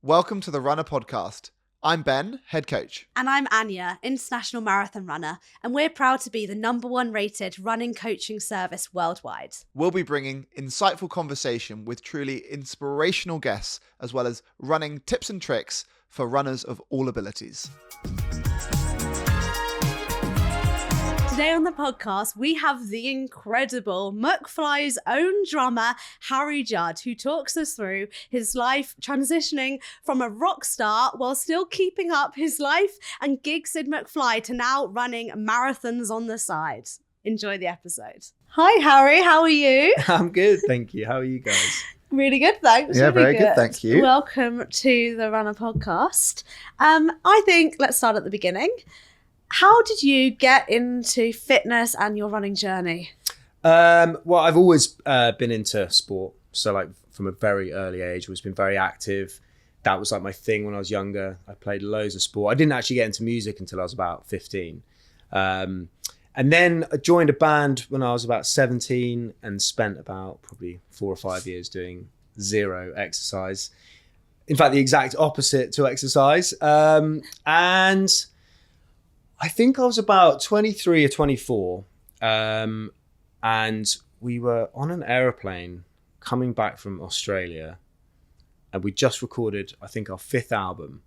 Welcome to the Runna Podcast. I'm Ben, head coach. And I'm Anya, international marathon runner, and we're proud to be the #1 rated running coaching service worldwide. We'll be bringing insightful conversation with truly inspirational guests, as well as running tips and tricks for runners of all abilities. Today on the podcast, we have the incredible McFly's own drummer, Harry Judd, who talks us through his life transitioning from a rock star while still keeping up his life and gigs in McFly to now running marathons on the side. Enjoy the episode. Hi, Harry. How are you? I'm good, thank you. How are you guys? Really good, thanks. Yeah, really very good, thank you. Welcome to the Runna Podcast. I think let's start at the beginning. How did you get into fitness and your running journey? Well, I've always been into sport. So like from a very early age, always been very active. That was like my thing when I was younger. I played loads of sport. I didn't actually get into music until I was about 15. And then I joined a band when I was about 17 and spent about probably 4 or 5 years doing zero exercise. In fact, the exact opposite to exercise. And I think I was about 23 or 24, and we were on an aeroplane coming back from Australia, and we just recorded, I think, our 5th album,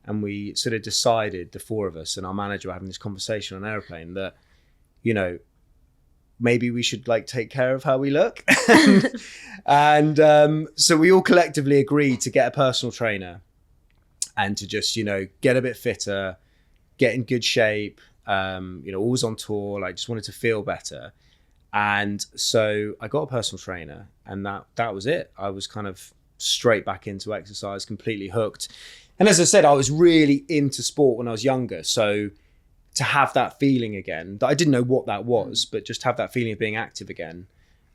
and we sort of decided, the 4 of us and our manager were having this conversation on an airplane that, you know, maybe we should like take care of how we look. And so we all collectively agreed to get a personal trainer and to just, you know, get a bit fitter, get in good shape, always on tour, like just wanted to feel better. And so I got a personal trainer and that was it. I was kind of straight back into exercise, completely hooked. And as I said, I was really into sport when I was younger. So to have that feeling again, that I didn't know what that was, but just have that feeling of being active again,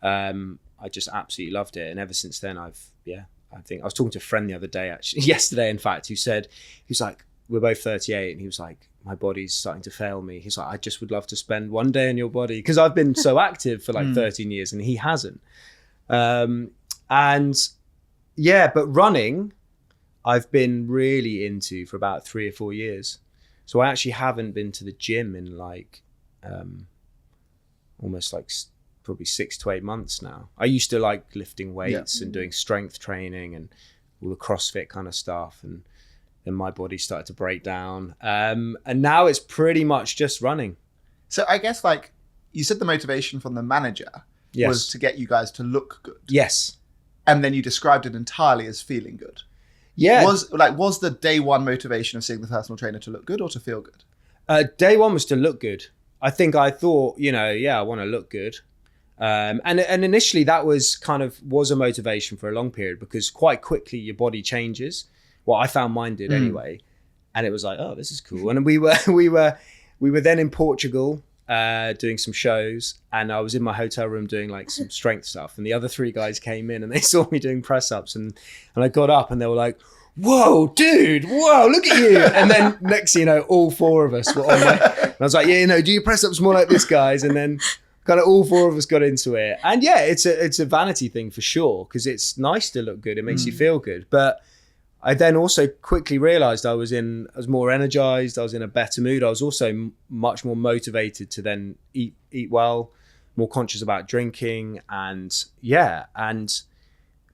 I just absolutely loved it. And ever since then, I think I was talking to a friend the other day, actually, yesterday, in fact, who said, he was like, we're both 38, and he was like, my body's starting to fail me. He's like, I just would love to spend one day in your body, because I've been so active for like 13 years and he hasn't. But running, I've been really into for about 3 or 4 years. So I actually haven't been to the gym in like almost like probably 6 to 8 months now. I used to like lifting weights and doing strength training and all the CrossFit kind of stuff, and then my body started to break down. And now it's pretty much just running. So I guess like you said, the motivation from the manager was to get you guys to look good. Yes. And then you described it entirely as feeling good. Yeah. Was the day one motivation of seeing the personal trainer to look good or to feel good? Day one was to look good. I think I thought, I want to look good. And initially that was a motivation for a long period, because quite quickly your body changes. Well, I found mine did anyway. And it was like, oh, this is cool. And we were then in Portugal doing some shows, and I was in my hotel room doing like some strength stuff. And the other 3 guys came in and they saw me doing press ups, and I got up and they were like, whoa, dude, whoa, look at you. And then next thing you know, all 4 of us were on my, and I was like, do your press ups more like this, guys. And then kind of all 4 of us got into it. And yeah, it's a vanity thing for sure, because it's nice to look good. It makes you feel good. But I then also quickly realized I was more energized. I was in a better mood. I was also much more motivated to then eat well, more conscious about drinking, but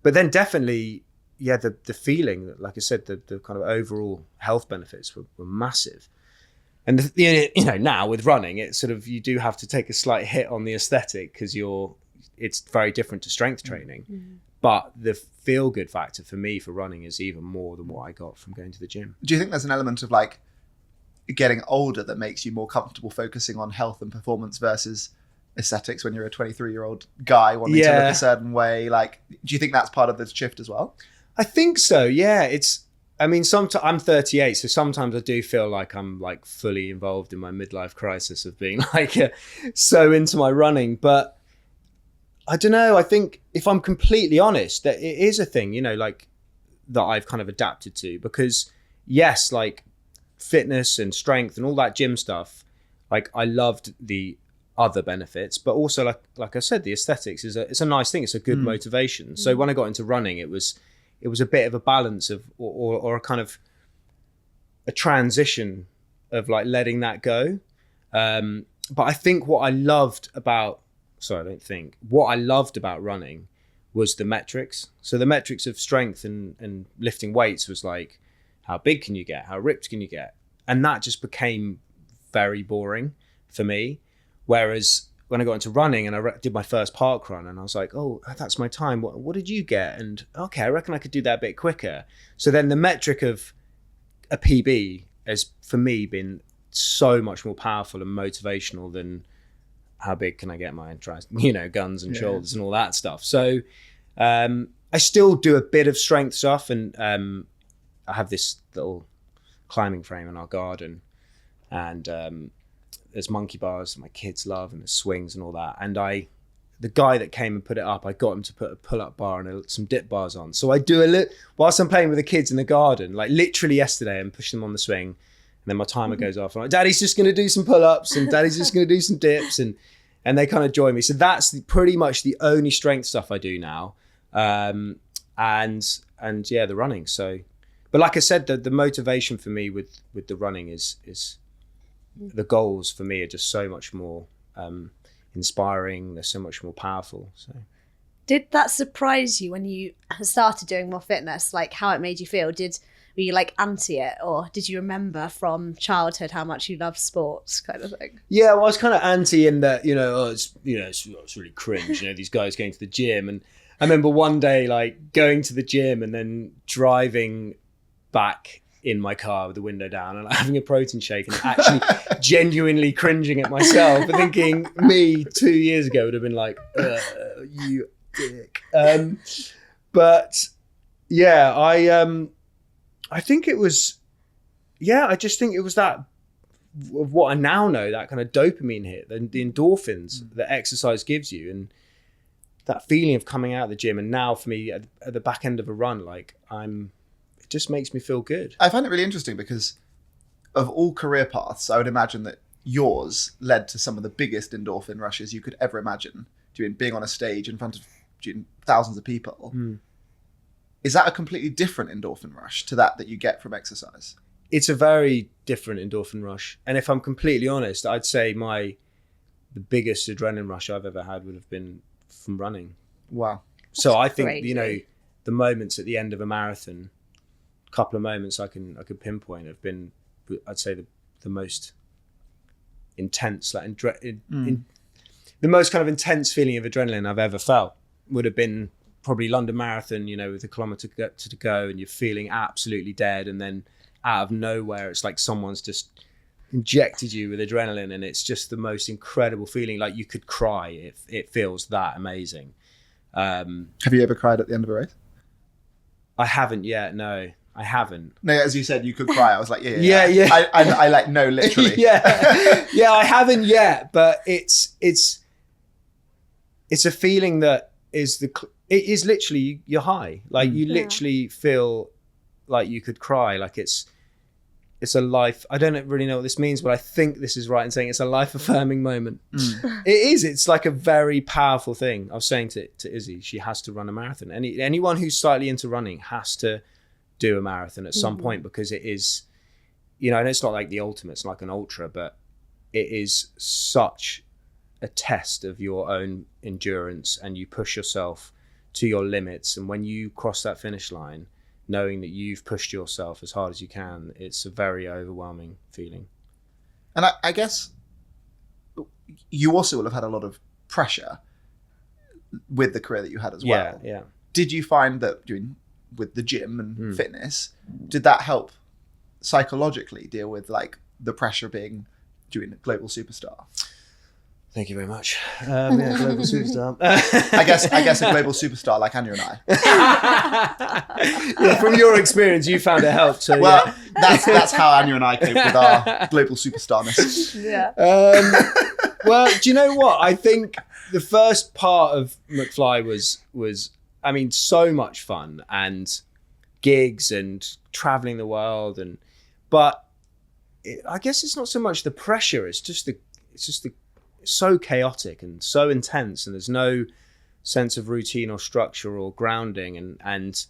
then definitely, the feeling that, like I said, the kind of overall health benefits were massive. And now with running, it's sort of, you do have to take a slight hit on the aesthetic, because it's very different to strength training. Mm-hmm. But the feel-good factor for me for running is even more than what I got from going to the gym. Do you think there's an element of like getting older that makes you more comfortable focusing on health and performance versus aesthetics when you're a 23-year-old guy wanting to look a certain way? Like, do you think that's part of the shift as well? I think so, yeah. Sometimes I'm 38, so sometimes I do feel like I'm like fully involved in my midlife crisis of being like so into my running. But I don't know, I think if I'm completely honest, that it is a thing, like that I've kind of adapted to, because yes, like fitness and strength and all that gym stuff, like I loved the other benefits, but also like I said, the aesthetics it's a nice thing. It's a good motivation. So when I got into running, it was, it was a bit of a balance of, or a kind of a transition of like letting that go. But I think what I loved about running was the metrics. So the metrics of strength and lifting weights was like, how big can you get? How ripped can you get? And that just became very boring for me. Whereas when I got into running and I did my first park run and I was like, oh, that's my time. What did you get? And okay, I reckon I could do that a bit quicker. So then the metric of a PB has for me been so much more powerful and motivational than how big can I get my guns and shoulders and all that stuff. So I still do a bit of strength stuff, and I have this little climbing frame in our garden, and there's monkey bars that my kids love, and there's swings and all that. And the guy that came and put it up, I got him to put a pull-up bar and some dip bars on. So I do whilst I'm playing with the kids in the garden, like literally yesterday, I'm pushing them on the swing, and then my timer goes off. I'm like, Daddy's just going to do some pull-ups, and Daddy's just going to do some dips, and they kind of join me. So that's pretty much the only strength stuff I do now. And yeah, the running. So, but like I said, the motivation for me with the running is the goals for me are just so much more inspiring. They're so much more powerful. So, did that surprise you when you started doing more fitness? Like how it made you feel? Were you like anti it, or did you remember from childhood how much you loved sports, kind of thing? Yeah, well, I was kind of anti in that, it's really cringe, these guys going to the gym. And I remember one day like going to the gym and then driving back in my car with the window down and having a protein shake and actually genuinely cringing at myself and thinking me 2 years ago would have been like, you dick. But yeah, I think it was, I just think it was that of what I now know, that kind of dopamine hit, the endorphins that exercise gives you, and that feeling of coming out of the gym. And now for me at the back end of a run, like it just makes me feel good. I find it really interesting because of all career paths, I would imagine that yours led to some of the biggest endorphin rushes you could ever imagine, being on a stage in front of thousands of people. Is that a completely different endorphin rush to that you get from exercise? It's a very different endorphin rush. And if I'm completely honest, I'd say the biggest adrenaline rush I've ever had would have been from running. Wow. So I think, the moments at the end of a marathon, a couple of moments I could pinpoint have been, I'd say the most intense, the most kind of intense feeling of adrenaline I've ever felt would have been probably London Marathon, with a kilometre to go, and you're feeling absolutely dead, and then out of nowhere it's like someone's just injected you with adrenaline, and it's just the most incredible feeling. Like you could cry. It feels that amazing. Have you ever cried at the end of a race? I haven't yet. No, I haven't. No, as you said, you could cry. I was like, yeah. I like, no, literally. yeah, I haven't yet, but it's a feeling that it is literally, you're high. Like you literally feel like you could cry. Like it's a life. I don't really know what this means, but I think this is right in saying it's a life affirming moment. It is. It's like a very powerful thing. I was saying to Izzy, she has to run a marathon. Anyone who's slightly into running has to do a marathon at some point, because it is, and it's not like the ultimate, it's like an ultra, but it is such a test of your own endurance, and you push yourself to your limits. And when you cross that finish line, knowing that you've pushed yourself as hard as you can, it's a very overwhelming feeling. And I guess you also will have had a lot of pressure with the career that you had as well. Yeah. Did you find that with the gym and fitness, did that help psychologically deal with like the pressure being a global superstar? Thank you very much. Global superstar. I guess a global superstar like Anya and I. From your experience, you found it helped. So that's how Anya and I cope with our global superstarness. Yeah. Well, do you know what? I think the first part of McFly was so much fun, and gigs and traveling the world, but I guess it's not so much the pressure. It's just so chaotic and so intense, and there's no sense of routine or structure or grounding, and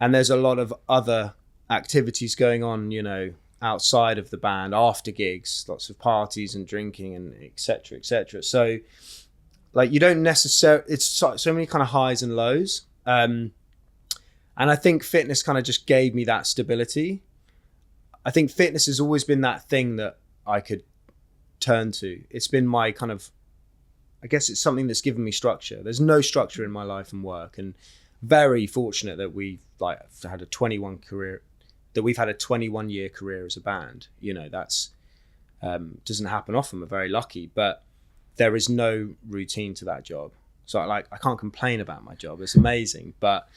And there's a lot of other activities going on, you know, outside of the band, after gigs, lots of parties and drinking and et cetera, et cetera. So like you don't necessarily, it's so many kind of highs and lows. And I think fitness kind of just gave me that stability. I think fitness has always been that thing that I could turn to. It's been my kind of, I guess it's something that's given me structure. There's no structure in my life and work, and very fortunate that we've like had a 21 career, that we've had a 21 year career as a band. You know, that's doesn't happen often. We're very lucky, but there is no routine to that job. So I can't complain about my job. It's amazing, but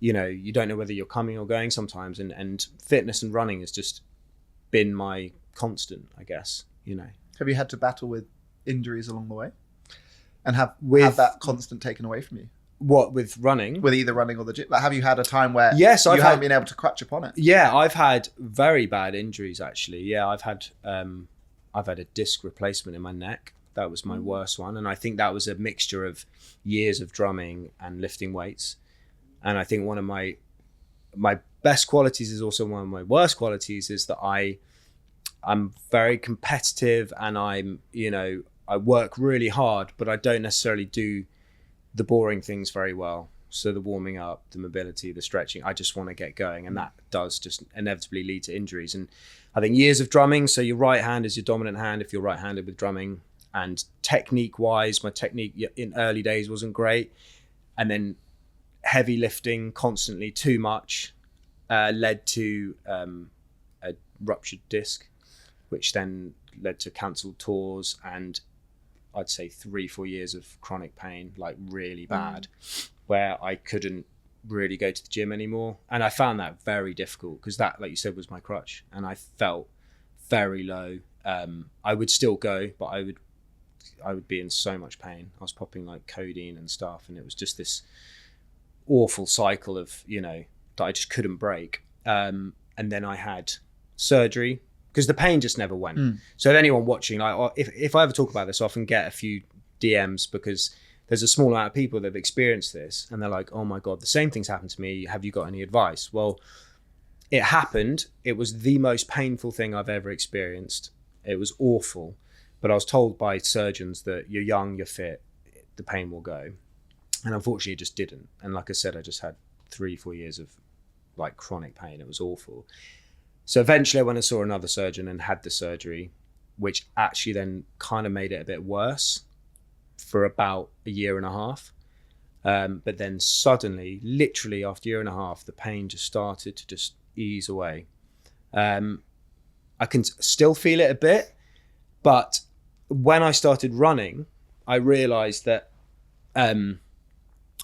you know, you don't know whether you're coming or going sometimes. And fitness and running has just been my constant, I guess, you know. Have you had to battle with injuries along the way? And have that constant taken away from you? What, with running? With either running or the gym? Like, have you had a time where yes, you haven't been able to crutch upon it? Yeah, I've had very bad injuries, actually. Yeah, I've had a disc replacement in my neck. That was my worst one. And I think that was a mixture of years of drumming and lifting weights. And I think one of my best qualities is also one of my worst qualities, is that I'm very competitive, and I'm, you know, I work really hard, but I don't necessarily do the boring things very well. So the warming up, the mobility, the stretching, I just want to get going. And that does just inevitably lead to injuries. And I think years of drumming, so your right hand is your dominant hand if you're right-handed with drumming. And technique-wise, my technique in early days wasn't great. And then heavy lifting constantly, too much, led to a ruptured disc, which then led to cancelled tours and I'd say 3-4 years of chronic pain, like really bad, where I couldn't really go to the gym anymore. And I found that very difficult because that, like you said, was my crutch, and I felt very low. I would still go, but I would be in so much pain. I was popping like codeine and stuff, and it was just this awful cycle of, you know, that I just couldn't break. And then I had surgery because the pain just never went. So if anyone watching, like, if I ever talk about this, I often get a few DMs because there's a small amount of people that have experienced this, and they're like, oh my God, the same thing's happened to me. Have you got any advice? Well, it happened. It was the most painful thing I've ever experienced. It was awful. But I was told by surgeons that you're young, you're fit, the pain will go. And unfortunately, it just didn't. And like I said, I just had 3-4 years of like chronic pain. It was awful. So eventually I went and saw another surgeon and had the surgery, which actually then kind of made it a bit worse for about 1.5 years. But then suddenly, literally after 1.5 years, the pain just started to just ease away. I can still feel it a bit, but when I started running, I realized that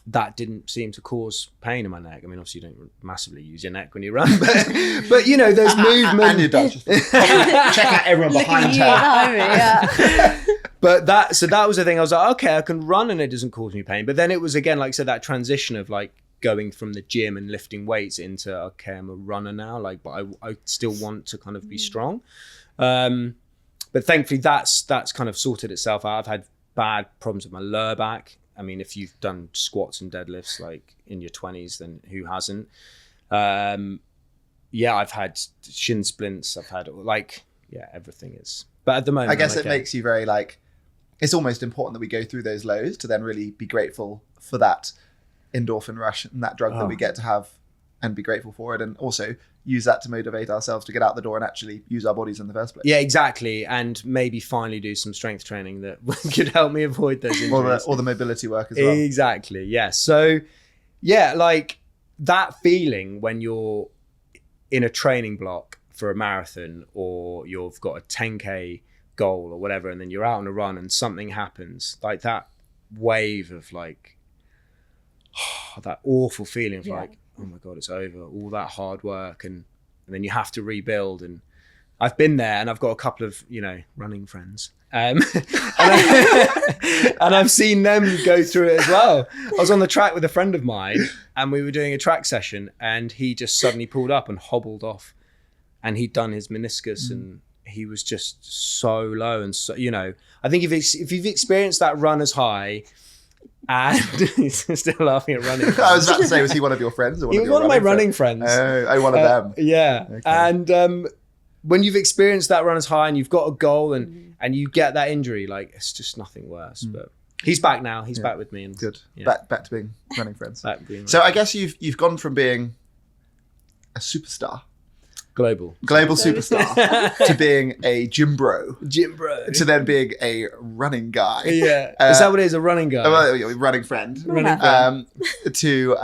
that didn't seem to cause pain in my neck. I mean, obviously you don't massively use your neck when you run, but you know, there's movement. And you don't. Check out everyone behind her. But that was the thing. I was like, okay, I can run and it doesn't cause me pain. But then it was, again, like I said, that transition of like going from the gym and lifting weights into, okay, I'm a runner now, like, but I still want to kind of be strong. But thankfully that's kind of sorted itself out. I've had bad problems with my lower back. I mean, if you've done squats and deadlifts like in your 20s, then who hasn't? Yeah, I've had shin splints. I've had like, yeah, everything is. But at the moment, I guess it makes you very like, it's almost important that we go through those lows to then really be grateful for that endorphin rush and that drug that we get to have and be grateful for it. And also use that to motivate ourselves to get out the door and actually use our bodies in the first place. Yeah, exactly. And maybe finally do some strength training that could help me avoid those injuries. Or the mobility work as well. Exactly, yeah. So, yeah, like that feeling when you're in a training block for a marathon or you've got a 10K goal or whatever, and then you're out on a run and something happens, like that wave of like, that awful feeling of like, oh my God, it's over, all that hard work, and then you have to rebuild. And I've been there, and I've got a couple of, you know, running friends, and I've seen them go through it as well. I was on the track with a friend of mine, and we were doing a track session, and he just suddenly pulled up and hobbled off, and he'd done his meniscus, and he was just so low. And so, you know, I think if you've experienced that runner's high, And he's still laughing at running. I was about to say, was he one of your friends? Or He was one of my running friends. Oh, one of them. Yeah. Okay. And when you've experienced that runner's high and you've got a goal and you get that injury, like it's just nothing worse. But he's back now. He's back with me. And good. Yeah. Back to being running friends. So I guess you've gone from being a superstar, global superstar, to being a gym bro, to then being a running guy. Yeah. Is that what it is? A running guy? Running friend. To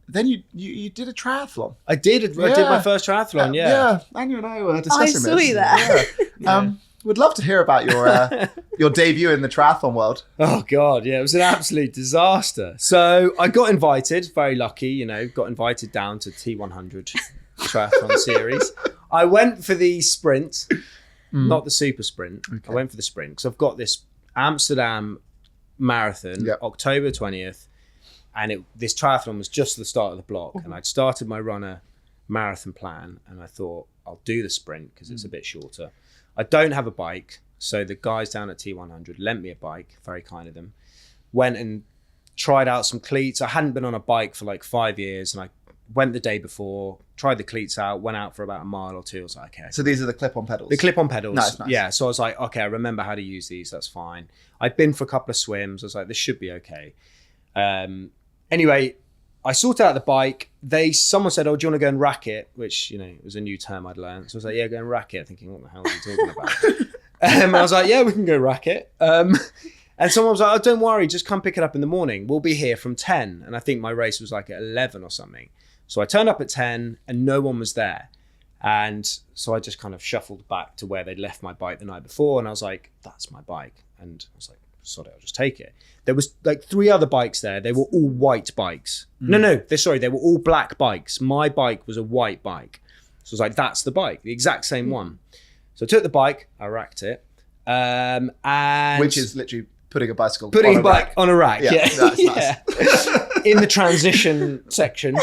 then you did a triathlon. I did my first triathlon. Yeah. Anya and I were discussing this. I saw you there. Yeah. Would love to hear about your debut in the triathlon world. Oh God, yeah, it was an absolute disaster. So I got invited, very lucky, got invited down to T100 triathlon series. I went for the sprint, not the super sprint. Okay. I went for the sprint because I've got this Amsterdam Marathon, October 20th, and this triathlon was just the start of the block, and I'd started my Runna marathon plan, and I thought I'll do the sprint because it's a bit shorter. I don't have a bike, so the guys down at T100 lent me a bike, very kind of them. Went and tried out some cleats. I hadn't been on a bike for like 5 years, and I went the day before, tried the cleats out, went out for about a mile or two. I was like, okay. So these are the clip-on pedals? The clip-on pedals. Nice. Yeah, so I was like, okay, I remember how to use these, that's fine. I'd been for a couple of swims. I was like, this should be okay. Anyway, I sorted out the bike. Someone said, oh, do you want to go and rack it? Which, it was a new term I'd learned. So I was like, yeah, go and rack it. Thinking, what the hell are you talking about? And I was like, yeah, we can go rack it. And someone was like, oh, don't worry, just come pick it up in the morning. We'll be here from 10. And I think my race was like at 11 or something. So I turned up at 10 and no one was there. And so I just kind of shuffled back to where they'd left my bike the night before. And I was like, that's my bike. And I was like, sorry, I'll just take it. There was like 3 other bikes there. They were all white bikes. No, they were all black bikes. My bike was a white bike. So I was like, that's the bike, the exact same one. So I took the bike, I racked it. And which is literally putting a bicycle on a rack. Yeah. That's nice. In the transition section.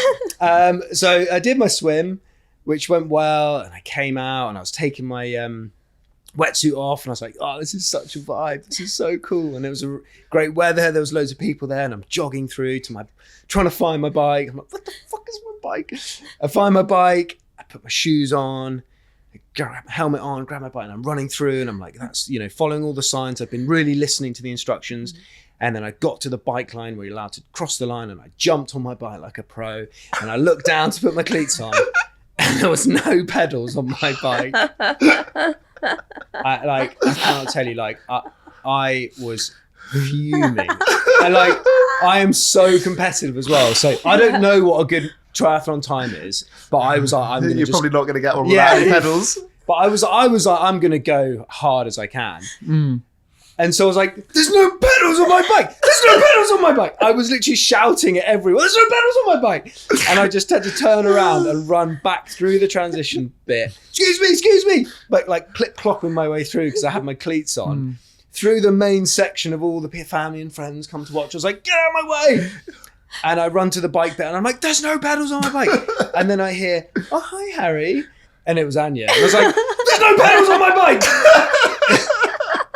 So I did my swim, which went well. And I came out and I was taking my wetsuit off, and I was like, oh, this is such a vibe. This is so cool. And it was a great weather. There was loads of people there, and I'm jogging through trying to find my bike. I'm like, what the fuck is my bike? I find my bike. I put my shoes on, I grab my helmet on, grab my bike, and I'm running through, and I'm like, that's, following all the signs. I've been really listening to the instructions. And then I got to the bike line where you're allowed to cross the line, and I jumped on my bike like a pro, and I looked down to put my cleats on, and there was no pedals on my bike. I cannot tell you, I was fuming. And I am so competitive as well. So I don't know what a good triathlon time is, but I was like, you're probably not going to get one without any pedals. But I was like, I'm going to go hard as I can. And so I was like, there's no pedals on my bike. There's no pedals on my bike. I was literally shouting at everyone, there's no pedals on my bike. And I just had to turn around and run back through the transition bit. Excuse me. Like clip-clopping my way through because I had my cleats on. Through the main section of all the family and friends come to watch. I was like, get out of my way. And I run to the bike bit and I'm like, there's no pedals on my bike. And then I hear, oh, hi, Harry. And it was Anya. And I was like, there's no pedals on my bike.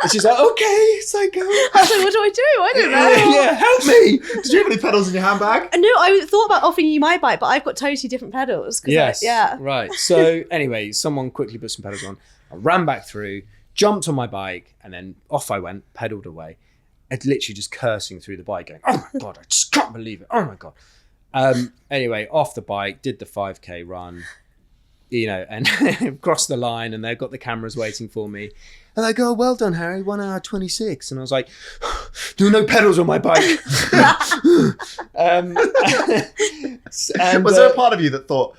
And she's like, okay. So I go. I was like, what do I do? I don't know. Yeah, help me. Did you have any pedals in your handbag? No, I thought about offering you my bike, but I've got totally different pedals. Yes. Right. So anyway, someone quickly put some pedals on. I ran back through, jumped on my bike, and then off I went, pedaled away. I'd literally just cursing through the bike, going, oh my God, I just can't believe it. Oh my God. Anyway, off the bike, did the 5K run, and crossed the line, and they've got the cameras waiting for me. And they go, well done, Harry, 1 hour 26. And I was like, there are no pedals on my bike. Was there a part of you that thought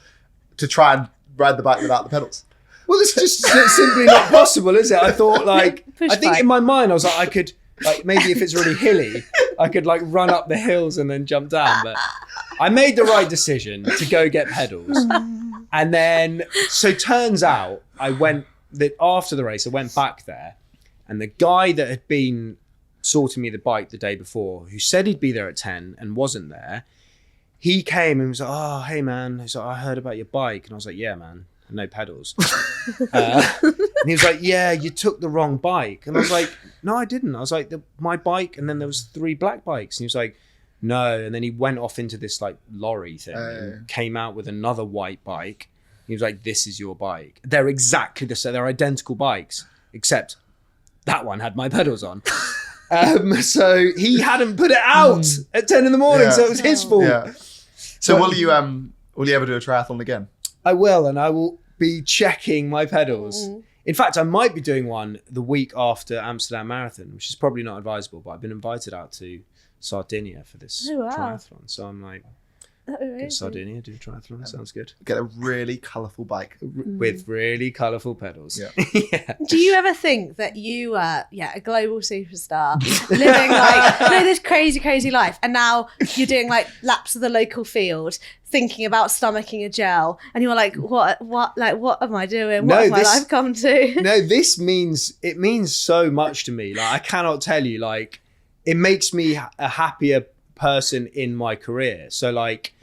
to try and ride the bike without the pedals? Well, it's just simply not possible, is it? I thought, I think in my mind, I was like, I could, maybe if it's really hilly, I could run up the hills and then jump down. But I made the right decision to go get pedals. And then, so turns out after the race, I went back there, and the guy that had been sorting me the bike the day before, who said he'd be there at 10 and wasn't there, he came and was like, oh, hey man, he's like, I heard about your bike. And I was like, yeah, man, and no pedals. And he was like, yeah, you took the wrong bike. And I was like, no, I didn't. I was like, my bike, and then there was 3 black bikes. And he was like, no. And then he went off into this like lorry thing and came out with another white bike. He was like, this is your bike. They're exactly the same. They're identical bikes, except that one had my pedals on. So he hadn't put it out at 10 in the morning, so it was his fault. Yeah. So will you ever do a triathlon again? I will, and I will be checking my pedals. In fact, I might be doing one the week after Amsterdam Marathon, which is probably not advisable, but I've been invited out to Sardinia for this triathlon. So I'm like, go to Sardinia, do a triathlon. Sounds good. Get a really colourful bike. With really colourful pedals. Yeah. Do you ever think that you are, a global superstar, living like this crazy life, and now you're doing like laps of the local field, thinking about stomaching a gel, and you're like, what am I doing? What has my life come to? No, it means so much to me. Like, I cannot tell you. Like, it makes me a happier person in my career. So like,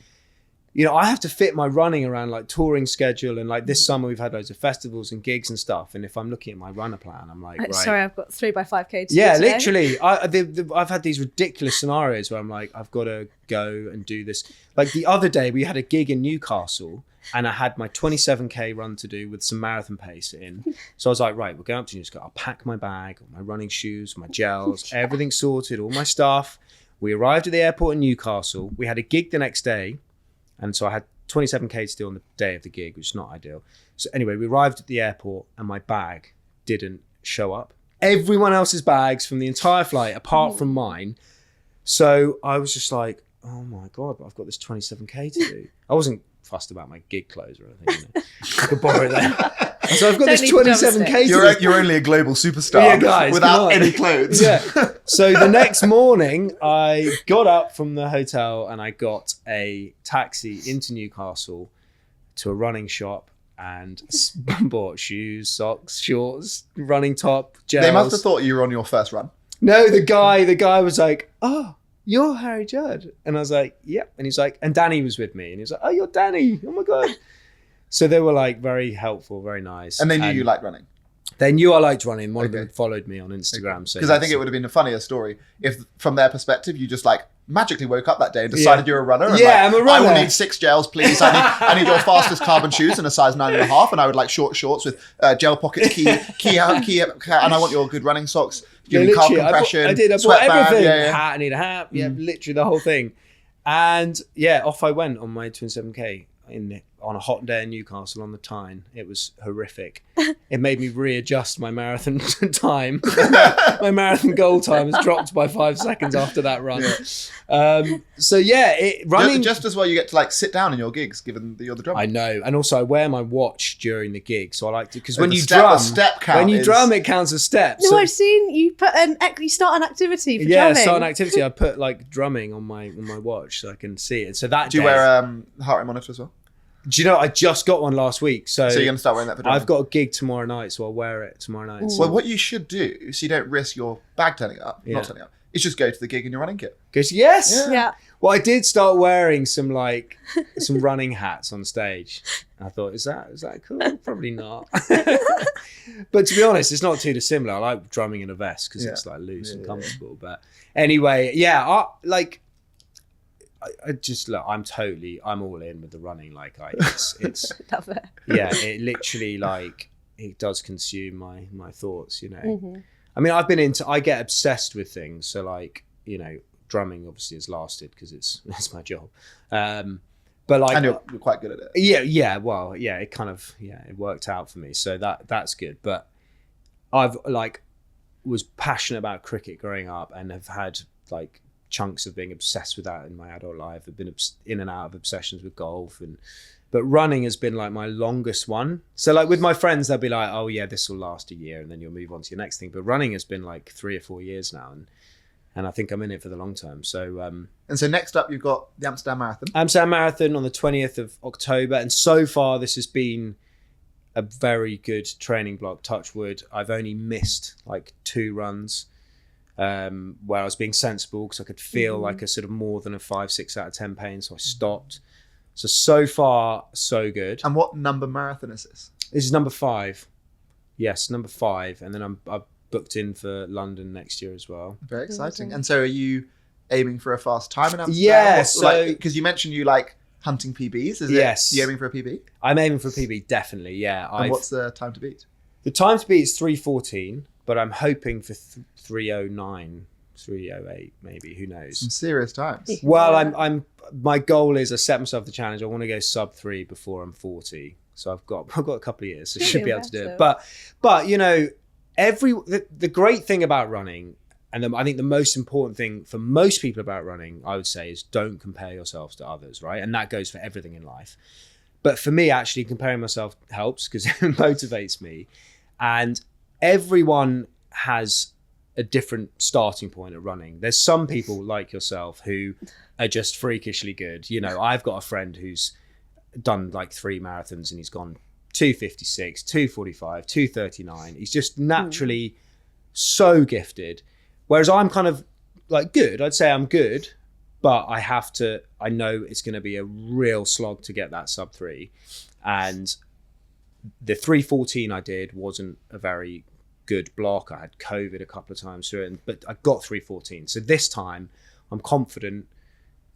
I have to fit my running around like touring schedule, and like this summer we've had loads of festivals and gigs and stuff. And if I'm looking at my runner plan, I'm like, right. Sorry, I've got 3x5K to do yeah, today. literally. I've had these ridiculous scenarios where I'm like, I've got to go and do this. Like the other day, we had a gig in Newcastle, and I had my 27k run to do with some marathon pace in. So I was like, right, we're going up to Newcastle. I'll pack my bag, my running shoes, my gels, everything sorted, all my stuff. We arrived at the airport in Newcastle. We had a gig the next day. And so I had 27k to do on the day of the gig, which is not ideal. So anyway, we arrived at the airport and my bag didn't show up. Everyone else's bags from the entire flight, apart from mine. So I was just like, oh my God, but I've got this 27k to do. I wasn't fussed about my gig clothes or anything. I could borrow them. So I've got this 27k to do. You're only a global superstar guys, without any clothes. Yeah. So the next morning, I got up from the hotel and I got a taxi into Newcastle to a running shop and bought shoes, socks, shorts, running top, gels. They must have thought you were on your first run. No, the guy was like, oh, you're Harry Judd. And I was like, yep. And he's like, and Danny was with me. And he was like, oh, you're Danny. Oh my God. So they were like very helpful, very nice. And they knew you liked running. They knew I liked running. One of them followed me on Instagram. Because I think it would have been a funnier story if from their perspective, you just like magically woke up that day and decided you're a runner. And I'm a runner. I will need 6 gels, please. I need your fastest carbon shoes in a size 9.5. And I would like short shorts with gel pockets, key, and I want your good running socks. Carb compression. I bought everything. Hat, I need a hat. Yeah, literally the whole thing. And off I went on my 27k on a hot day in Newcastle on the Tyne. It was horrific. It made me readjust my marathon time. My marathon goal time has dropped by 5 seconds after that run. Running just as well. You get to like sit down in your gigs, given that you're the drummer. I know, and also I wear my watch during the gig, so I like to because when you drum, it counts as steps. No, so, I've seen you put you start an activity for drumming. Yeah, start an activity. I put like drumming on my watch so I can see it. So that do you wear a heart rate monitor as well? Do you know, I just got one last week. So you're going to start wearing that for drumming? I've got a gig tomorrow night, so I'll wear it tomorrow night. Well, what you should do, so you don't risk your bag turning up, not turning up, is just go to the gig in your running kit. Goes, yes! Yeah. Well, I did start wearing some running hats on stage. I thought, is that cool? Probably not. But to be honest, it's not too dissimilar. I like drumming in a vest because it's like loose and comfortable. But anyway, I just look. I'm all in with the running. Like it's Love it. Yeah, it literally like it does consume my thoughts. I mean, I get obsessed with things. So like drumming obviously has lasted because it's my job. But like, and you're quite good at it. Yeah. Well, yeah, it kind of it worked out for me. So that's good. But I've was passionate about cricket growing up and have had like chunks of being obsessed with that in my adult life. I've been in and out of obsessions with golf, but running has been like my longest one. So like with my friends, they'll be like, oh yeah, this will last a year and then you'll move on to your next thing. But running has been like 3 or 4 years now, and I think I'm in it for the long term. So and so next up, you've got the Amsterdam Marathon. Amsterdam Marathon on the 20th of October, and so far this has been a very good training block. Touch wood. I've only missed like 2 runs. Where I was being sensible because I could feel like a sort of more than a 5-6 out of 10 pain, so I stopped. So far, so good. And what number marathon is this? This is number 5. Yes, number 5. And then I've booked in for London next year as well. Very exciting. And so are you aiming for a fast time in Amsterdam? Yeah. Because you mentioned you like hunting PBs. Yes. You aiming for a PB? I'm aiming for a PB, definitely, yeah. And what's the time to beat? The time to beat is 3:14, but I'm hoping for 3:09, 3:08 maybe, who knows. Some serious times. Well, I'm my goal is I set myself the challenge. I want to go sub 3 before I'm 40. So I've got a couple of years, so I should be able to do it. But you know, the great thing about running, and I think the most important thing for most people about running, I would say, is don't compare yourselves to others, right? And that goes for everything in life. But for me, actually, comparing myself helps because it motivates me. And everyone has a different starting point at running. There's some people like yourself who are just freakishly good. You know, I've got a friend who's done like 3 marathons and he's gone 2:56, 2:45, 2:39. He's just naturally so gifted. Whereas I'm kind of like good. I'd say I'm good, but I know it's going to be a real slog to get that sub 3. And the 3:14 I did wasn't a very good block. I had COVID a couple of times through it, but I got 3:14. So this time I'm confident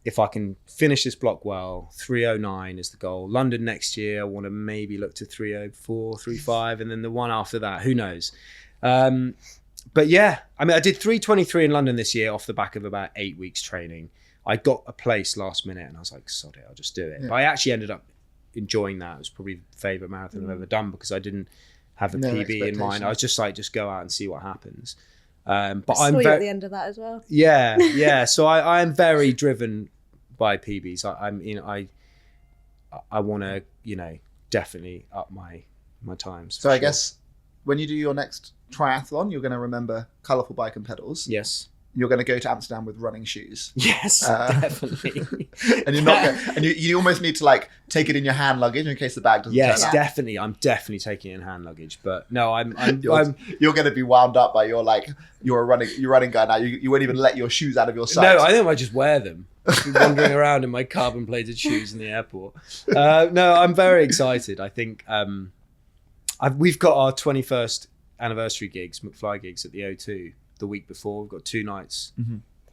if I can finish this block well. 3:09 is the goal. London next year, I want to maybe look to 3:04, 3:05, and then the one after that, who knows? But yeah, I mean, I did 3:23 in London this year off the back of about 8 weeks training. I got a place last minute and I was like, sod it, I'll just do it. Yeah. But I actually ended up enjoying that. It was probably the favourite marathon I've ever done because I didn't have a PB in mind. I was just like, just go out and see what happens. But I saw you at the end of that as well. Yeah. So I am very driven by PBs. I want to, definitely up my times. So I guess when you do your next triathlon, you're going to remember colourful bike and pedals. Yes. You're going to go to Amsterdam with running shoes. Yes, definitely. And you're not. You almost need to like take it in your hand luggage in case the bag doesn't. Yes, turn definitely. I'm definitely taking it in hand luggage. But no, You're going to be wound up by you're a running guy now. You won't even let your shoes out of your sight. No, I think I just wear them. Wandering around in my carbon plated shoes in the airport. No, I'm very excited. I think we've got our 21st anniversary gigs, McFly gigs at the O2 the week before. We've got 2 nights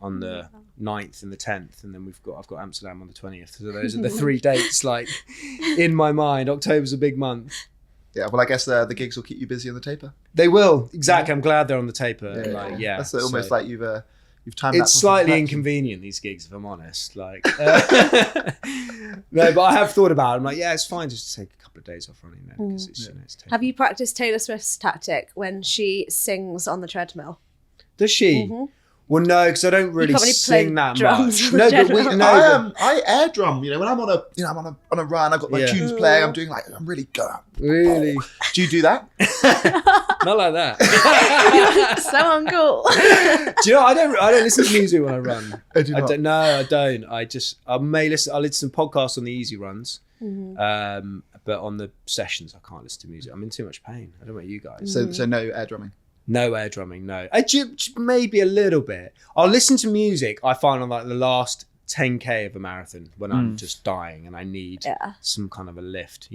on the 9th and the 10th, and then I've got Amsterdam on the 20th. So those are the 3 dates like in my mind. October's a big month. Yeah, well, I guess the gigs will keep you busy on the taper. They will, exactly. I'm glad they're on the taper. That's almost like you've timed. It's slightly inconvenient, these gigs, if I'm honest. No, but I have thought about it. I'm like, yeah, it's fine just to take a couple of days off running then because it's Have you practiced Taylor Swift's tactic when she sings on the treadmill? Does she? Mm-hmm. Well, no, because I don't really sing that much. No, but I air drum. When I'm on a run, I've got my tunes playing. I'm doing I'm really going. Really? Do you do that? Not like that. So uncool. Do you know? I don't listen to music when I run. I don't. No, I don't. I may listen. I listen to podcasts on the easy runs. Mm-hmm. But on the sessions, I can't listen to music. I'm in too much pain. I don't know about you guys. So no air drumming. No air drumming, no. Maybe a little bit. I'll listen to music, I find, on like the last 10K of a marathon when I'm just dying and I need some kind of a lift,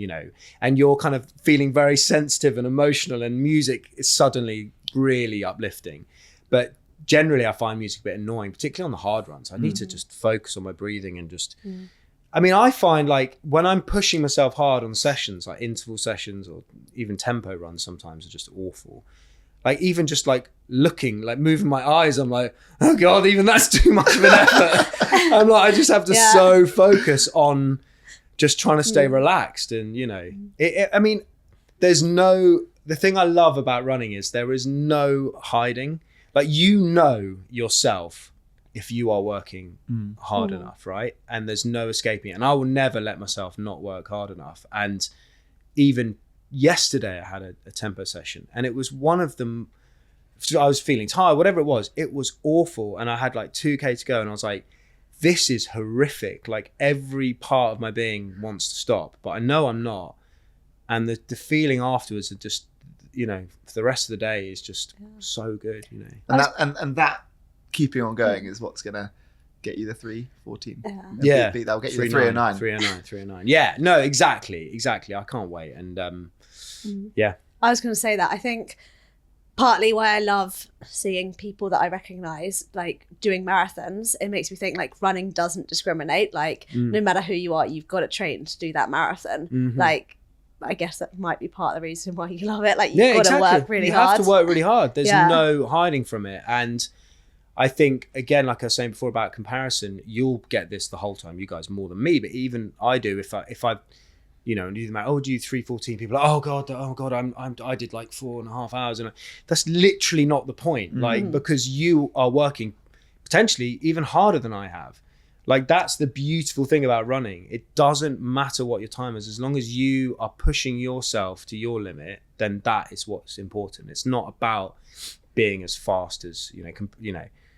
and you're kind of feeling very sensitive and emotional and music is suddenly really uplifting. But generally I find music a bit annoying, particularly on the hard runs. I need to just focus on my breathing and just... I mean, I find like when I'm pushing myself hard on sessions, like interval sessions or even tempo runs sometimes are just awful. Like even just like looking, like moving my eyes, I'm like, oh God, even that's too much of an effort. I'm like, I just have to so focus on just trying to stay relaxed. And, I mean, the thing I love about running is there is no hiding. Like, yourself if you are working hard enough, right? And there's no escaping it. And I will never let myself not work hard enough. And even yesterday I had a tempo session and it was one of them. I was feeling tired, whatever it was awful. And I had like 2K to go and I was like, this is horrific. Like every part of my being wants to stop, but I know I'm not. And the feeling afterwards of just, for the rest of the day is just so good, And that keeping on going is what's going to get you the 3:14. Yeah. They'll get you the 3:09. 3:09. Yeah, no, exactly. I can't wait. And yeah. I was going to say that. I think partly why I love seeing people that I recognise like doing marathons, it makes me think like running doesn't discriminate. Like no matter who you are, you've got to train to do that marathon. Like I guess that might be part of the reason why you love it. Like you've got to work really hard. You have to work really hard. There's no hiding from it. And I think, again, like I was saying before about comparison, you'll get this the whole time. You guys more than me, but even I do. If I you know, and do the math, do you 3:14? People are like, oh god, I did like 4.5 hours, and that's literally not the point. Like, because you are working potentially even harder than I have. Like, that's the beautiful thing about running. It doesn't matter what your time is, as long as you are pushing yourself to your limit. Then that is what's important. It's not about being as fast as you know.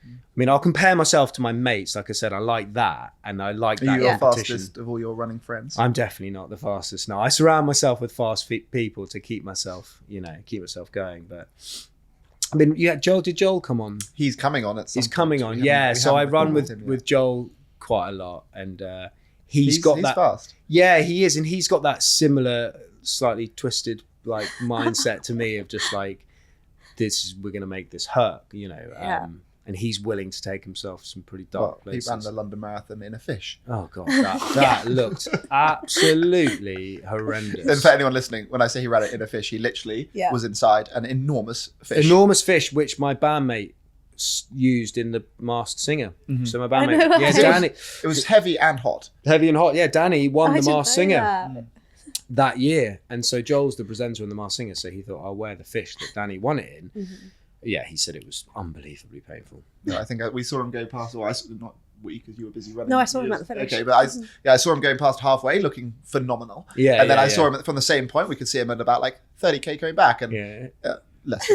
I mean, I'll compare myself to my mates. Like I said, I like that, and I like that competition. Are you the competition. fastest of all your running friends? I'm definitely not the fastest. No, I surround myself with fast people to keep myself going. But I mean, did Joel come on? He's coming on. He's coming on. Yeah. So I run with Joel quite a lot, and he's got that. Fast. Yeah, he is, and he's got that similar, slightly twisted like mindset to me of just like, we're going to make this hurt, you know. And he's willing to take himself some pretty dark places. He ran the London Marathon in a fish. Oh god, that looked absolutely horrendous. And for anyone listening, when I say he ran it in a fish, he literally was inside an enormous fish. Enormous fish, which my bandmate used in the Masked Singer. So my bandmate, Danny. It was heavy and hot. Heavy and hot. Yeah, Danny won the Masked Singer that year, and so Joel's the presenter in the Masked Singer, so he thought, I'll wear the fish that Danny won it in. Yeah, he said it was unbelievably painful. No, I think we saw him go past. Well, not we, because you were busy running. No, I saw him at the finish. Okay, but I saw him going past halfway, looking phenomenal. And then I saw him from the same point. We could see him at about like 30k going back, and less.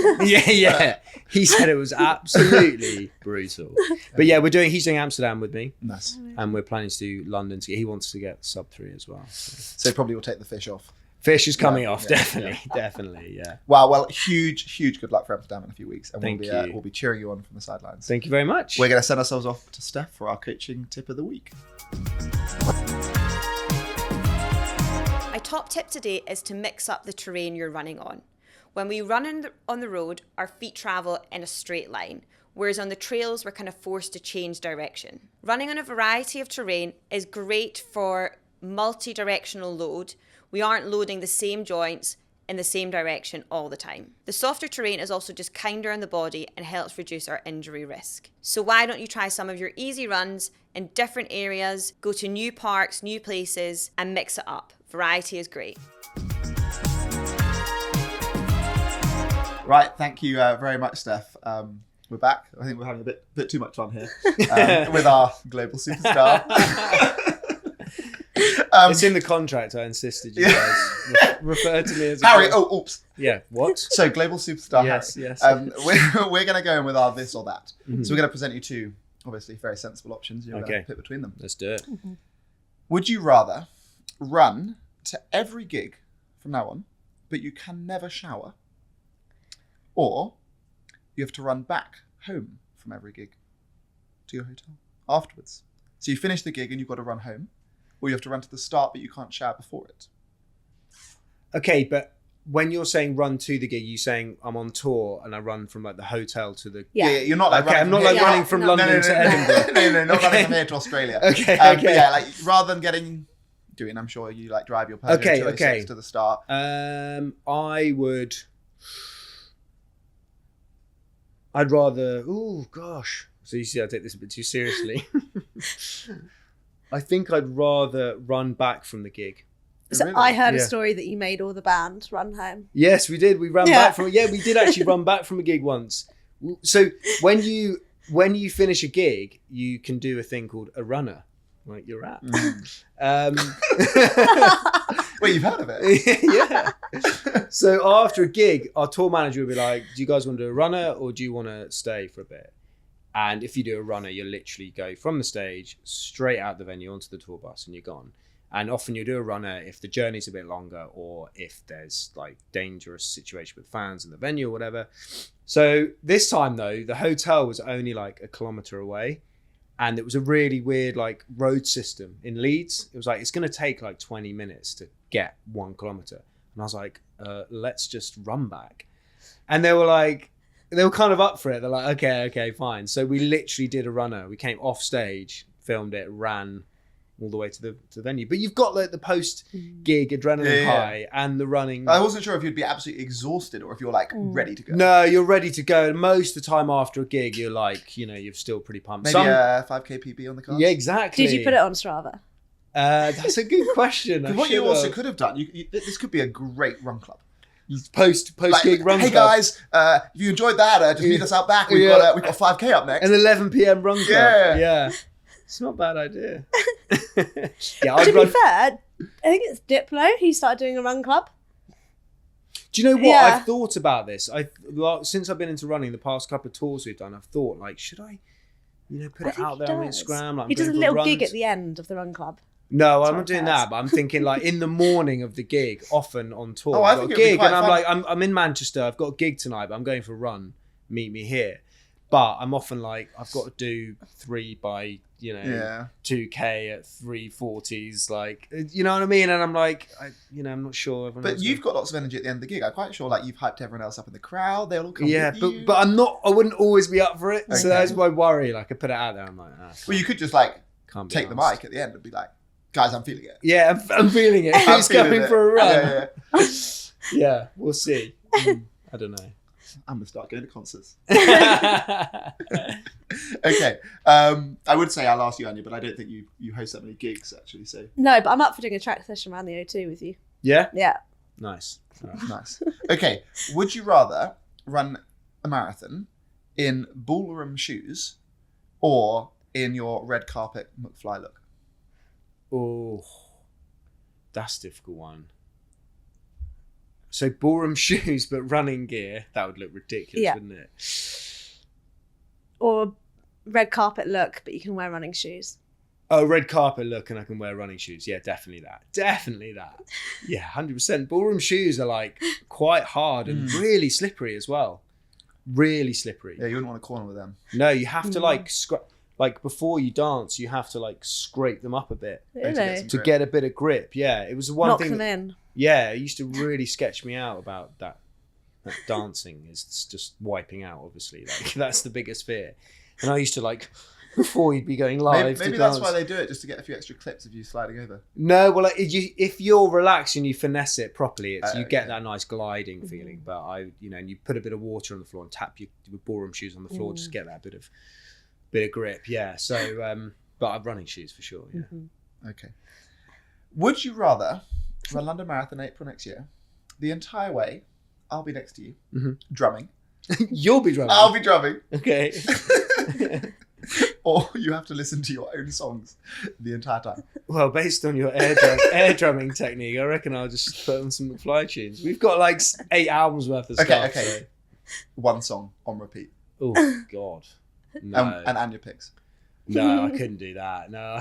He said it was absolutely brutal. But yeah, he's doing Amsterdam with me. Nice. And we're planning to do London. He wants to get sub 3 as well. So probably we'll take the fish off. Fish is coming off, definitely. Wow, well, huge good luck for Amsterdam in a few weeks, and we'll be cheering you on from the sidelines. Thank you very much. We're going to send ourselves off to Steph for our coaching tip of the week. My top tip today is to mix up the terrain you're running on. When we run on the road, our feet travel in a straight line, whereas on the trails, we're kind of forced to change direction. Running on a variety of terrain is great for multi-directional load. We aren't loading the same joints in the same direction all the time. The softer terrain is also just kinder on the body and helps reduce our injury risk. So why don't you try some of your easy runs in different areas, go to new parks, new places, and mix it up. Variety is great. Right, thank you very much, Steph. We're back. I think we're having a bit too much fun here with our global superstar. It's in the contract. I insisted you guys refer to me as Harry. Oh, oops. Yeah. What? So global superstar Yes. Harry. We're going to go in with our this or that. So we're going to present you two, obviously, very sensible options. You're going to pick between them. Let's do it. Would you rather run to every gig from now on, but you can never shower, or you have to run back home from every gig to your hotel afterwards? So you finish the gig and you've got to run home, or you have to run to the start, but you can't shower before it. Okay, but when you're saying run to the gig, you're saying I'm on tour and I run from like the hotel to the... Yeah, you're not like I'm not like running from London to Edinburgh. No, not running from here to Australia. Okay. But yeah, like rather than doing, I'm sure you like drive your Peugeot 206 to the start. I'd rather... Oh, gosh. So you see, I take this a bit too seriously. I think I'd rather run back from the gig. So really? I heard a story that you made all the band run home. Yes, we did. We ran back from... Yeah, we did actually run back from a gig once. So when you finish a gig, you can do a thing called a runner, like your app. Wait, you've heard of it? Yeah. So after a gig, our tour manager would be like, do you guys want to do a runner or do you want to stay for a bit? And if you do a runner, you literally go from the stage straight out the venue onto the tour bus and you're gone. And often you do a runner if the journey's a bit longer or if there's like dangerous situation with fans in the venue or whatever. So this time though, the hotel was only like 1 kilometer away. And it was a really weird like road system in Leeds. It was like, it's going to take like 20 minutes to get 1 kilometer. And I was like, let's just run back. And they were kind of up for it. They're like, okay, fine. So we literally did a runner. We came off stage, filmed it, ran all the way to the venue. But you've got like the post-gig adrenaline high and the running. I wasn't sure if you'd be absolutely exhausted or if you're like ready to go. No, you're ready to go. And most of the time after a gig, you're like, you're still pretty pumped. Maybe a 5k PB on the card? Yeah, exactly. Did you put it on Strava? That's a good question. What you also could have done, this could be a great run club. Post gig run hey club. guys, if you enjoyed that, just meet us out back. We've got 5k up next. An 11 p.m. run club. Yeah. It's not a bad idea. To be fair, I think it's Diplo. He started doing a run club. Do you know what? I've thought about this. Since I've been into running, the past couple of tours we've done, I've thought like, should I, put it out there on Instagram? Like, he does a little gig at the end of the run club. No, I'm not doing that. But I'm thinking like in the morning of the gig, often on tour. I think it'd be quite and I'm fun. like, I'm in Manchester. I've got a gig tonight, but I'm going for a run. Meet me here. But I'm often like, I've got to do 3 by 2k at 3:40s, like, you know what I mean? And I'm like, I'm not sure. But you've got lots of energy at the end of the gig. I'm quite sure like you've hyped everyone else up in the crowd. They'll all come with you. but I'm not. I wouldn't always be up for it. Okay. So that's my worry. Like I put it out there. I'm like, well, you could just like take the mic at the end and be like, guys, I'm feeling it. Yeah, I'm feeling it. Who's going for a run? Yeah, we'll see. I don't know. I'm gonna start going to concerts. Okay, I would say I'll ask you, Anya, but I don't think you host that many gigs actually. So no, but I'm up for doing a track session around the O2 with you. Yeah. Yeah. Nice. Nice. Okay, would you rather run a marathon in ballroom shoes or in your red carpet McFly look? Oh, that's a difficult one. So ballroom shoes, but running gear, that would look ridiculous, wouldn't it? Or red carpet look, but you can wear running shoes. Oh, red carpet look and I can wear running shoes. Yeah, definitely that. Definitely that. Yeah, 100%. Ballroom shoes are like quite hard and really slippery as well. Really slippery. Yeah, you wouldn't want to corner with them. No, you have to like before you dance, you have to like scrape them up a bit. Really? To get a bit of grip. Yeah, it was the one thing. Knock them in. Yeah, it used to really sketch me out about that dancing is just wiping out, obviously. Like that's the biggest fear. And I used to like, before you'd be going live maybe that's why they do it, just to get a few extra clips of you sliding over. No, well, like, if you're relaxed and you finesse it properly, you get that nice gliding feeling. But and you put a bit of water on the floor and tap your ballroom shoes on the floor just to get that bit of grip. Yeah. So, but I'm running shoes for sure. Yeah. Mm-hmm. Okay. Would you rather run London Marathon April next year? The entire way, I'll be next to you, drumming. You'll be drumming. I'll be drumming. Okay. Or you have to listen to your own songs the entire time. Well, based on your air drumming technique, I reckon I'll just put on some McFly tunes. We've got like 8 albums worth of stuff. Okay. So. One song on repeat. Oh, God. No. And Anya picks. No, I couldn't do that. No.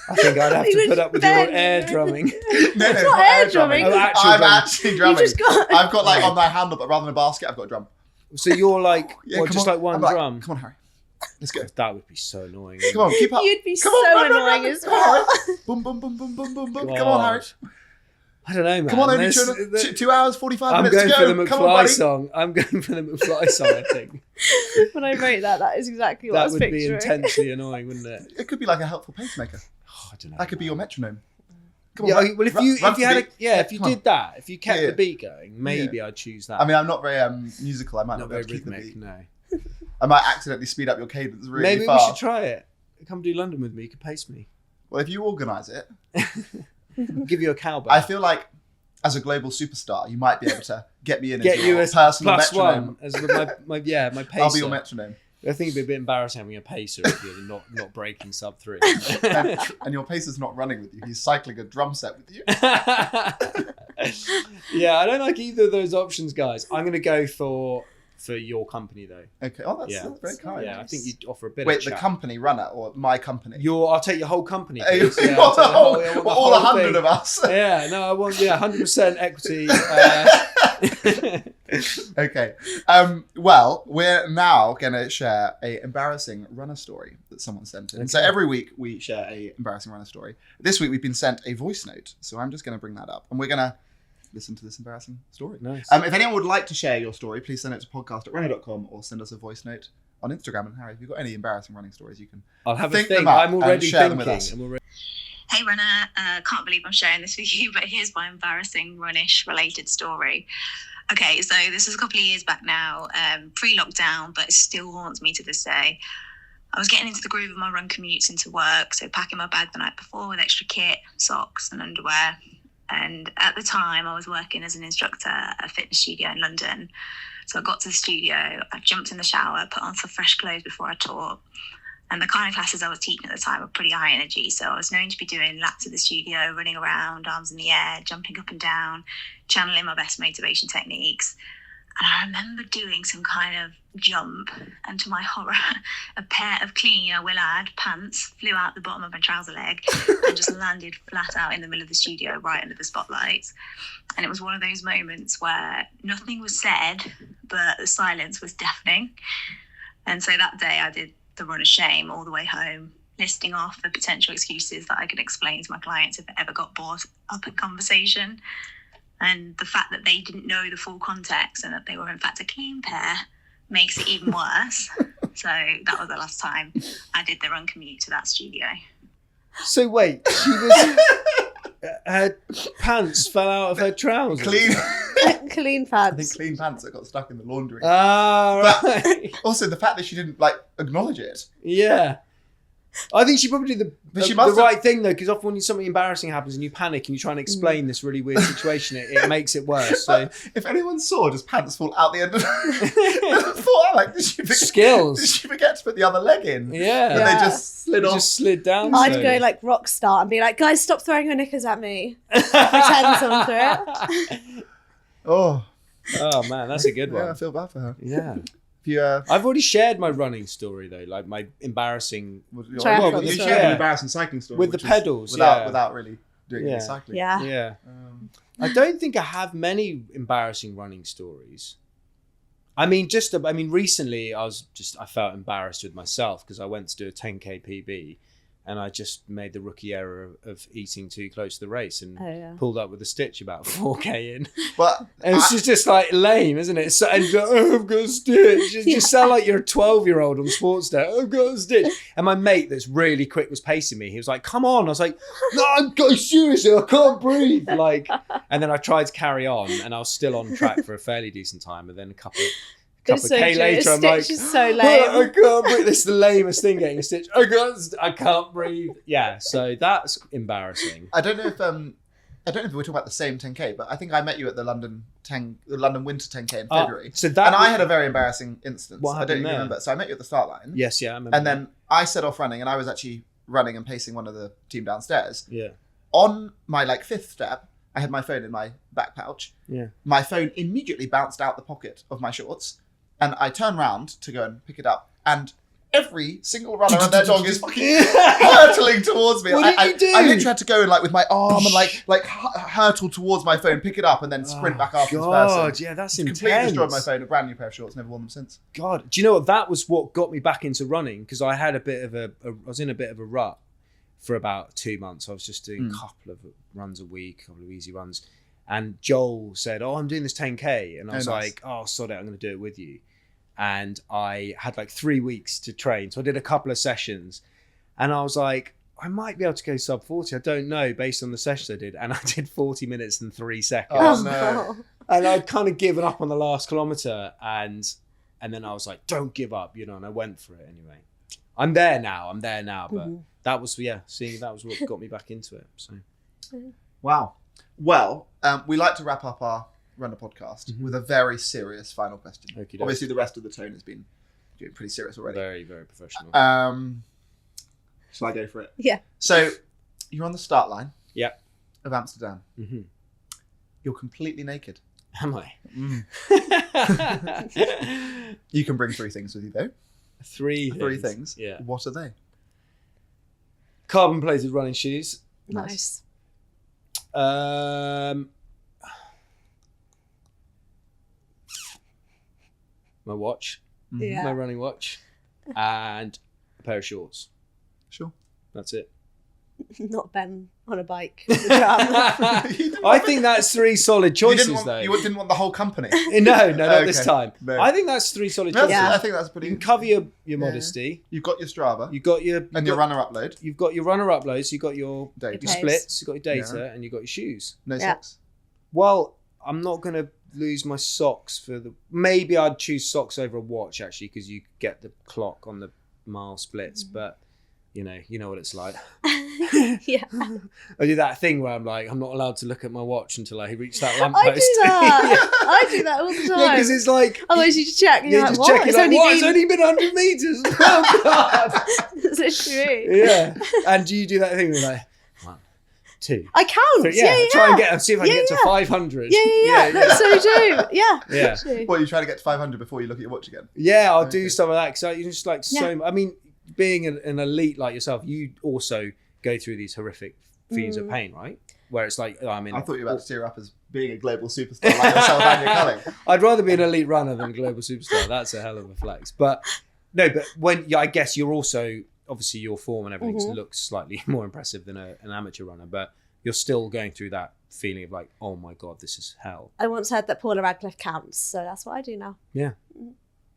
I think I'd have to put up with your air drumming. No, it's not air drumming. I'm actually drumming. I've got like on my handle, but rather than a basket, I've got a drum. So you're like, just like one drum? Like, come on, Harry. Let's go. That would be so annoying. Come on, keep up. You'd be annoying as well. Boom, boom, boom, boom, boom, boom, boom. Come on, Harry. I don't know, man. Come on, only 2 hours, 45 minutes to go. I'm going for the McFly song. I'm going for the McFly song, I think. When I wrote that is exactly what I was picturing. That would be intensely annoying, wouldn't it? It could be like a helpful pacemaker. Oh, I don't know. That could be your metronome. Come on, well, if you did that, if you kept the beat going, maybe I'd choose that. I mean, I'm not very musical. I might not be able to keep the beat. No. I might accidentally speed up your cadence really maybe fast. We should try it. Come do London with me. You can pace me. Well, if you organise it, I'll give you a cowbell. I feel like as a global superstar, you might be able to get me in as your personal metronome. +1 as my pacer. I'll be your metronome. I think it'd be a bit embarrassing having a pacer if you're not breaking sub 3. and your pacer's not running with you. He's cycling a drum set with you. Yeah, I don't like either of those options, guys. I'm going to go for your company, though. Okay. Oh, that's very kind. Yeah, I think you offer a bit Wait, of the company runner or my company? I'll take your whole company. Yeah, all 100 of us. Yeah, no, I want 100% equity. Okay. Well, we're now going to share a embarrassing runner story that someone sent in. Okay. So every week we share a embarrassing runner story. This week we've been sent a voice note. So I'm just going to bring that up. And we're going to listen to this embarrassing story. Nice. If anyone would like to share your story, please send it to podcast@runna.com or send us a voice note on Instagram. And Harry, if you've got any embarrassing running stories, you can I'll have think a think. them up I'm already share thinking. them with us. Hey Runna, can't believe I'm sharing this with you, but here's my embarrassing runnish related story. Okay, so this is a couple of years back now, pre-lockdown, but it still haunts me to this day. I was getting into the groove of my run commutes into work, so packing my bag the night before with extra kit, socks and underwear. And at the time, I was working as an instructor at a fitness studio in London. So I got to the studio, I jumped in the shower, put on some fresh clothes before I taught. And the kind of classes I was teaching at the time were pretty high energy. So I was known to be doing laps of the studio, running around, arms in the air, jumping up and down, channeling my best motivation techniques. And I remember doing some kind of jump, and to my horror, a pair of clean, I will add, pants flew out the bottom of my trouser leg and just landed flat out in the middle of the studio, right under the spotlights. And it was one of those moments where nothing was said, but the silence was deafening. And so that day I did the run of shame all the way home, listing off the potential excuses that I could explain to my clients if it ever got brought up in conversation. And the fact that they didn't know the full context and that they were in fact a clean pair makes it even worse. So that was the last time I did the run commute to that studio. So wait, she was her pants fell out of her trousers. Clean I think pants. clean pants that got stuck in the laundry. Ah, But right. also the fact that she didn't acknowledge it. Yeah. I think she probably did But she the must have- right thing though, because often when something embarrassing happens and you panic and you try and explain this really weird situation, it makes it worse. So If anyone saw just pants fall out the end of the thought, did she forget, Skills. Did she forget to put the other leg in? yeah, And they just slid it off. just slid down. I'd so. go like rock star and be like, guys, stop throwing your knickers at me. Pretend someone threw it. Oh, Oh man, that's a good yeah, I one. feel bad for her. Yeah. If you, I've already shared my running story though, like my embarrassing Triathlon you story. shared an Yeah. embarrassing cycling story with the which is pedals, without really doing Yeah. any cycling. Yeah. Yeah. Um, I don't think I have many embarrassing running stories. I mean, recently I felt embarrassed with myself because I went to do a 10K PB and I just made the rookie error of eating too close to the race and pulled up with a stitch about 4K in. but And it's just like lame, isn't it? So, and you're like, oh, I've got a stitch. You just sound like you're a 12-year-old on sports day. I've got a stitch. And my mate that's really quick was pacing me. He was like, come on. I was like, no, seriously, I can't breathe. And then I tried to carry on and I was still on track for a fairly decent time. And then a couple It's so K true. later, I'm like, is so I lame. can't breathe. This is the lamest thing, getting a stitch. I can't breathe. Yeah, so that's embarrassing. I don't know if we're talking about the same 10K, but I think I met you at the London Winter 10K in February. I had a very embarrassing instance. What I don't happened even there? remember. So I met you at the start line. Yes, yeah, I remember. And then I set off running, and I was actually running and pacing one of the team downstairs. Yeah. On my fifth step, I had my phone in my back pouch. Yeah. My phone immediately bounced out the pocket of my shorts, and I turned round to go and pick it up, and every single runner and their dog is fucking hurtling towards me. What did you do? I literally had to go in with my arm and hurtle towards my phone, pick it up, and then sprint back after this person. God, yeah, that's Completely intense. destroyed my phone. A brand new pair of shorts. Never worn them since. God, do you know what? That was what got me back into running because I had I was in a bit of a rut for about 2 months. I was just doing a couple of runs a week, a couple of easy runs. And Joel said, I'm doing this 10K. And I was like, sod it, I'm going to do it with you. And I had 3 weeks to train. So I did a couple of sessions and I was like, I might be able to go sub 40. I don't know based on the sessions I did. And I did 40 minutes and 3 seconds. Oh, no. And I'd kind of given up on the last kilometre. And then I was like, don't give up, and I went for it anyway. I'm there now. But that was, that was what got me back into it. So. Wow. Well, we like to wrap up our Runna Podcast with a very serious final question. Okey-doke. Obviously, the rest of the tone has been doing pretty serious already. Very, very professional. Shall I go for it? Yeah. So, you're on the start line. Yep. Of Amsterdam. Mm-hmm. You're completely naked. Am I? You can bring 3 things with you, though. Three 3 things. Yeah. What are they? Carbon plated running shoes. Nice. my watch, Yeah. my running watch, and a pair of shorts. Sure. That's it. Not Ben on a bike. with the tram. I think that's 3 solid choices, though. You didn't want the whole company. No, not this Okay. time. No. I think that's 3 solid That's- choices. Yeah. I think that's pretty. You can cover your modesty. You've got your Strava. You've got your and your runner upload. You've got your runner uploads. You've got your Data. your splits. You've got your data, and you've got your shoes. No Yeah. socks. Well, I'm not gonna lose my socks for the. Maybe I'd choose socks over a watch actually, because you get the clock on the mile splits. But you know what it's like. Yeah. I do that thing where I'm like, I'm not allowed to look at my watch until I reach that I lamppost. do that. I do that all the time. Yeah, because it's like. Otherwise, you just check. And you're You like, just what? check. You're like, what? It's been... only been 100 meters. Oh god. It's true. Yeah. And do you do that thing where you're like 1, 2, I count. 3? Yeah. Try and get. See if I can Yeah, get to yeah. 500. Yeah. That's so true. Yeah. Yeah. True. Well, you try to get to 500 before you look at your watch again. Yeah, I'll Okay. do some of that because you just like Yeah. so. I mean, being an elite like yourself, you also go through these horrific feelings of pain, right? Where it's like, I mean, I thought you were about to steer up as being a global superstar like yourself and your Culling. I'd rather be an elite runner than a global superstar. That's a hell of a flex. But no, but I guess you're also obviously your form and everything looks slightly more impressive than an amateur runner, but you're still going through that feeling of like, oh my god, this is hell. I once heard that Paula Radcliffe counts, so that's what I do now. Yeah,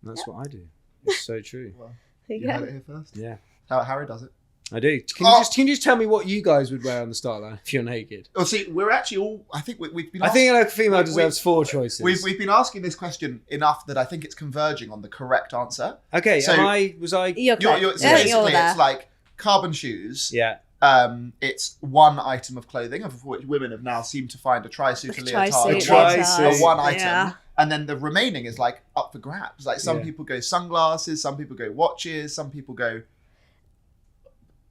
that's what I do. It's so true. Well, There you you heard go. it here first. Yeah, How Harry does it. I do. Can you just tell me what you guys would wear on the start line if you're naked? Oh, see, we're actually all. I think we've been. I think a female we- deserves 4 choices. We've been asking this question enough that I think it's converging on the correct answer. Okay, So- was I? You're correct. So Yeah, basically, you're there. it's like carbon shoes. Yeah. It's one item of clothing, of which women have now seemed to find a tri-suit, a leotard, Tri-suit. a one item, Yeah. and then the remaining is like up for grabs. Like some Yeah. people go sunglasses, some people go watches, some people go.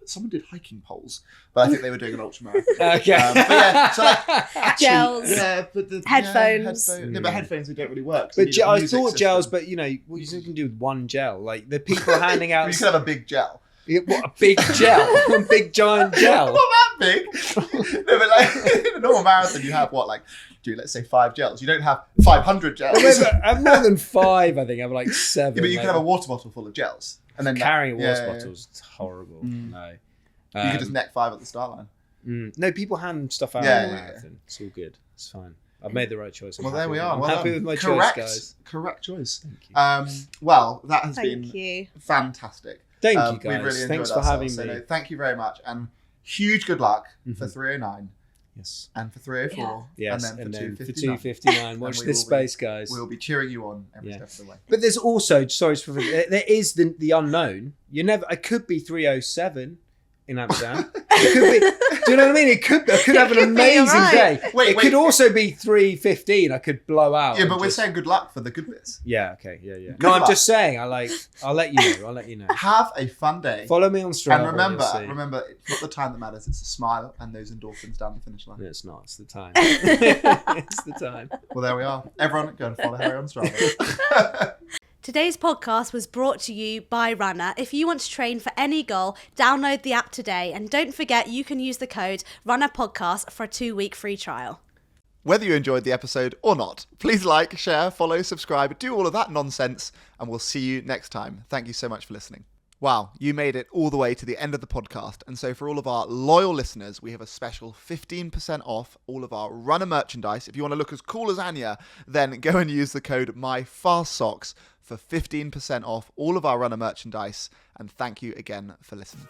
Someone did hiking poles, but I think they were doing an ultra marathon. Okay. But yeah, so like actually, Gels. yeah, but the Headphones. Yeah, but headphones don't really work. But I thought gels, but what you can do with one gel? Like the people handing out. You could have a big gel. What, a big gel? A big giant gel? Not that big. No, but like in a normal marathon, you have let's say 5 gels. You don't have 500 gels. I have more than 5, I think. I have like 7. Yeah, but you can have a water bottle full of gels. And then carrying a water yeah. bottle is horrible. Mm. No. You could just neck 5 at the start line. No, people hand stuff out Yeah, in the yeah, marathon. It's all good. It's fine. I've made the right choice. I'm Well, happy there we with it. are. I'm Well happy done. with my Correct. choice, guys. Correct choice. Thank you. Well, that has Thank been you. fantastic. Thank you, We guys. really enjoyed Thanks for having ourselves. So, me. no, thank you very much. And huge good luck for 309 Yes. and for 304 Yes. and then for for 259. 259. Watch we this will be- space, guys. We'll be cheering you on every Yeah. step of the way. But there's also, there is the unknown. I could be 307 in Amsterdam. It could be, do you know what I mean? I could have an could be, you're amazing right. day. Wait, it could also be 315. I could blow out. Yeah, and but we're just- saying good luck for the good bits. Yeah, okay, yeah. Good No, I'm luck. just saying, I'll let you know. Have a fun day. Follow me on Strava. And you'll see. remember, it's not the time that matters, it's the smile and those endorphins down the finish line. No, it's not. It's the time. It's the time. Well, there we are. Everyone, go and follow Harry on Strava. Today's podcast was brought to you by Runna. If you want to train for any goal, download the app today. And don't forget, you can use the code Runna Podcast for a 2-week free trial. Whether you enjoyed the episode or not, please like, share, follow, subscribe, do all of that nonsense, and we'll see you next time. Thank you so much for listening. Wow, you made it all the way to the end of the podcast. And so for all of our loyal listeners, we have a special 15% off all of our Runner merchandise. If you want to look as cool as Anya, then go and use the code MyFastSocks for 15% off all of our Runner merchandise. And thank you again for listening.